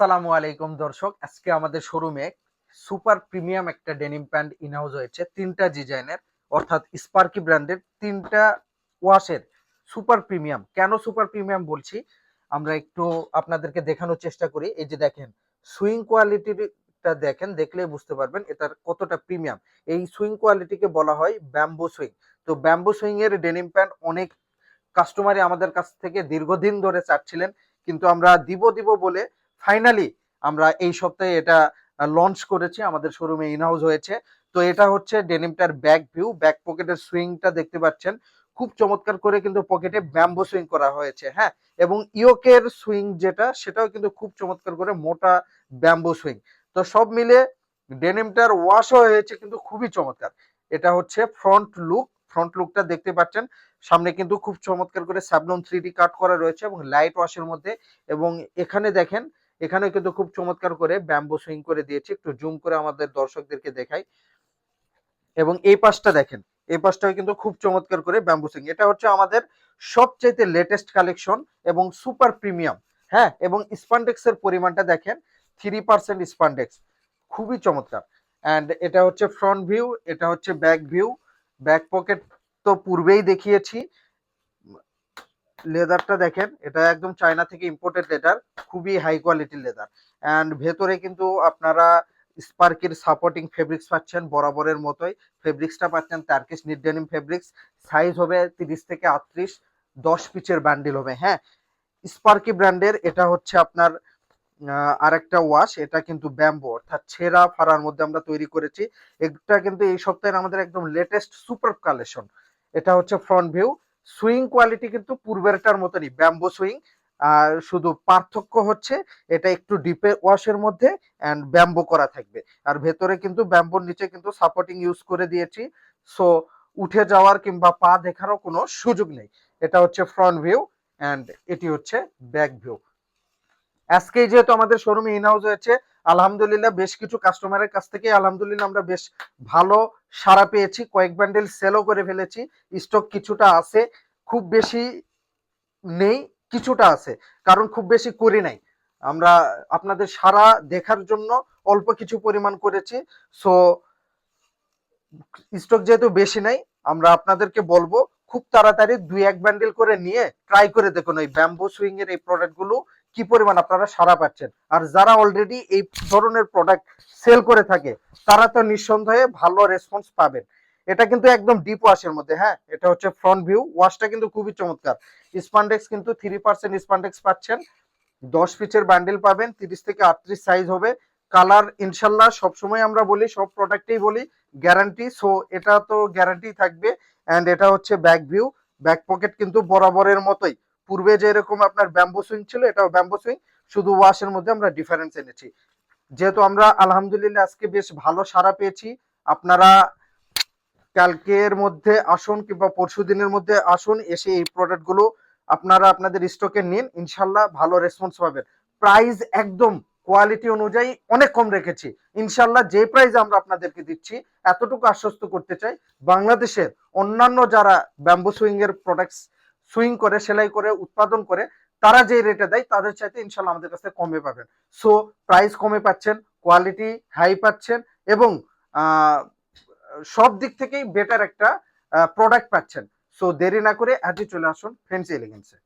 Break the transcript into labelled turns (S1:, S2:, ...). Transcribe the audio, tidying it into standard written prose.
S1: আসসালামু আলাইকুম দর্শক, আজকে আমাদের শোরুমে সুপার প্রিমিয়াম একটা ডেনিম প্যান্ট ইনহাউস হয়েছে তিনটা ডিজাইনের, অর্থাৎ স্পার্কি ব্র্যান্ডের তিনটা ওয়াশের সুপার প্রিমিয়াম। কেন সুপার প্রিমিয়াম বলছি আমরা একটু আপনাদেরকে দেখানোর চেষ্টা করি। এই যে দেখেন, সুইং কোয়ালিটিটা দেখেন, দেখলেই বুঝতে পারবেন এটার কতটা প্রিমিয়াম। এই সুইং কোয়ালিটিকে বলা হয় ব্যাম্বো সুইং। তো ব্যাম্বো সুইং এর ডেনিম প্যান্ট অনেক কাস্টমারই আমাদের কাছ থেকে দীর্ঘদিন ধরে চাচ্ছিলেন, কিন্তু আমরা দিব দিব বলে ফাইনালি আমরা এই সপ্তাহে এটা লঞ্চ করেছি, আমাদের শোরুমে ইনহাউস হয়েছে। তো এটা হচ্ছে ডেনিমটার ব্যাক ভিউ, ব্যাক পকেটের সুইংটা দেখতে পাচ্ছেন, খুব চমৎকার করে কিন্তু পকেটে ব্যাম্বো সুইং করা হয়েছে। হ্যাঁ, এবং ইয়োকের সুইং যেটা, সেটাও কিন্তু খুব চমৎকার করে মোটা ব্যাম্বো সুইং। তো সব মিলে ডেনিমটার ওয়াশও হয়েছে কিন্তু খুবই চমৎকার। এটা হচ্ছে ফ্রন্ট লুকটা দেখতে পাচ্ছেন, সামনে কিন্তু খুব চমৎকার করে স্যাবলন 3D কাট করা রয়েছে এবং লাইট ওয়াশের মধ্যে। এবং এখানে দেখেন, এখানে কিন্তু খুব চমৎকার করে ব্যাম্বো সুইং করে দিয়েছে। একটু জুম করে আমাদের দর্শকদেরকে দেখাই। এবং এই পাশটা দেখেন, এই পাশটাও কিন্তু খুব চমৎকার করে ব্যাম্বো সুইং। এটা হচ্ছে আমাদের সবচাইতে লেটেস্ট কালেকশন এবং সুপার প্রিমিয়াম। হ্যাঁ, এবং স্পান্ডেক্স এর পরিমাণটা দেখেন, 3% স্পান্ডেক্স, খুবই চমৎকার। অ্যান্ড এটা হচ্ছে ফ্রন্ট ভিউ, এটা হচ্ছে ব্যাক ভিউ। ব্যাক পকেট তো পূর্বেই দেখিয়েছি। লেদারটা দেখেন, এটা একদম চায়না থেকে ইম্পোর্টেড লেদার, খুবই হাই কোয়ালিটির লেদার। অ্যান্ড ভেতরে কিন্তু আপনারা স্পার্কের সাপোর্টিং ফেব্রিক্স পাচ্ছেন, বরাবরের মতোই ফেব্রিক্সটা পাচ্ছেন Turkish NEET denim fabrics. Size হবে 30 থেকে 38, 10 পিচের বান্ডিল হবে। হ্যাঁ, স্পার্কি ব্র্যান্ডের এটা হচ্ছে আপনার আরেকটা ওয়াশ। এটা কিন্তু ব্যাম্বো অর্থাৎ ছেঁড়া ফাড়ার মধ্যে আমরা তৈরি করেছি। এটা কিন্তু এই সপ্তাহের আমাদের একদম লেটেস্ট সুপার কালেকশন। এটা হচ্ছে ফ্রন্ট ভিউ। সুইং কোয়ালিটি কিন্তু পূর্বেরটার মতনই ব্যাম্বো সুইং, আর শুধু পার্থক্য হচ্ছে এটা একটু ডিপে ওয়াশের মধ্যে অ্যান্ড ব্যাম্বো করা থাকবে। আর ভেতরে কিন্তু ব্যাম্বোর নিচে কিন্তু সাপোর্টিং ইউজ করে দিয়েছি, সো উঠে যাওয়ার কিংবা পা দেখারও কোনো সুযোগ নেই। এটা হচ্ছে ফ্রন্ট ভিউ অ্যান্ড এটি হচ্ছে ব্যাক ভিউ। আজকে যেহেতু আমাদের শোরুমে ইনহাউস হয়েছে, আলহামদুলিল্লাহ বেশ কিছু কাস্টমারের কাছ থেকে আলহামদুলিল্লাহ আমরা বেশ ভালো সাড়া পেয়েছি। কয়েক বান্ডেল সেলও করে ফেলেছি। স্টক কিছুটা আছে, খুব বেশি নেই, কিছুটা আছে, কারণ খুব বেশি করি নাই। আমরা আপনাদের সাড়া দেখার জন্য অল্প কিছু পরিমাণ করেছি। সো স্টক যেহেতু বেশি নাই, আমরা আপনাদেরকে বলবো খুব তাড়াতাড়ি 2-1 বান্ডেল করে নিয়ে ট্রাই করে দেখুন এই ব্যাম্বো সুইং এর এই প্রোডাক্ট গুলো কি পরিমাণ আপনারা সাড়া পাচ্ছেন। আর যারা অলরেডি এই ধরনের প্রোডাক্ট সেল করে থাকে, তারা তো নিঃসন্দেহে ভালো রেসপন্স পাবেন। এটা কিন্তু একদম ডিপ ওয়াশের মধ্যে। হ্যাঁ, এটা হচ্ছে ফ্রন্ট ভিউ, ওয়াশটা কিন্তু খুবই চমৎকার। স্পান্ডেক্স কিন্তু 3% স্পান্ডেক্স পাচ্ছেন, 10 পিচের বান্ডেল পাবেন, 30 থেকে 38 সাইজ হবে। কালার ইনশাল্লাহ সবসময় আমরা বলি, সব প্রোডাক্টেই বলি গ্যারান্টি, সো এটা তো গ্যারান্টি থাকবে। অ্যান্ড এটা হচ্ছে ব্যাক ভিউ। ব্যাক পকেট কিন্তু বরাবরের মতোই, পূর্বে যেরকম আপনার ব্যাম্বো সুইং ছিল, এটাও ব্যাম্বো সুইং, শুধু ওয়াশের মধ্যে আমরা ডিফারেন্স এনেছি। যেহেতু আমরা আলহামদুলিল্লাহ আজকে বেশ ভালো সাড়া পেয়েছি, আপনারা কালকের মধ্যে আসুন কিংবা পরশু দিনের মধ্যে আসুন, এসে এই প্রোডাক্ট গুলো আপনারা আপনাদের স্টকে নিন, ইনশাল্লাহ ভালো রেসপন্স পাবেন। প্রাইস একদম কোয়ালিটি অনুযায়ী অনেক কম রেখেছি। ইনশাল্লাহ যে প্রাইস আমরা আপনাদেরকে দিচ্ছি, এতটুকু আশ্বস্ত করতে চাই, বাংলাদেশের অন্যান্য যারা ব্যাম্বো সুইং এর প্রোডাক্টস সুইং করে, সেলাই করে, উৎপাদন করে, তারা যে রেটে দেয় তাদের চাইতে ইনশাল্লাহ আমাদের কাছে কমে পাবেন। সো প্রাইস কমে পাচ্ছেন, কোয়ালিটি হাই পাচ্ছেন, এবং আহ সব দিক থেকেই বেটার একটা প্রোডাক্ট পাচ্ছেন। সো দেরি না করে আজই চলে আসুন ফ্যান্সি এলিগেন্সে।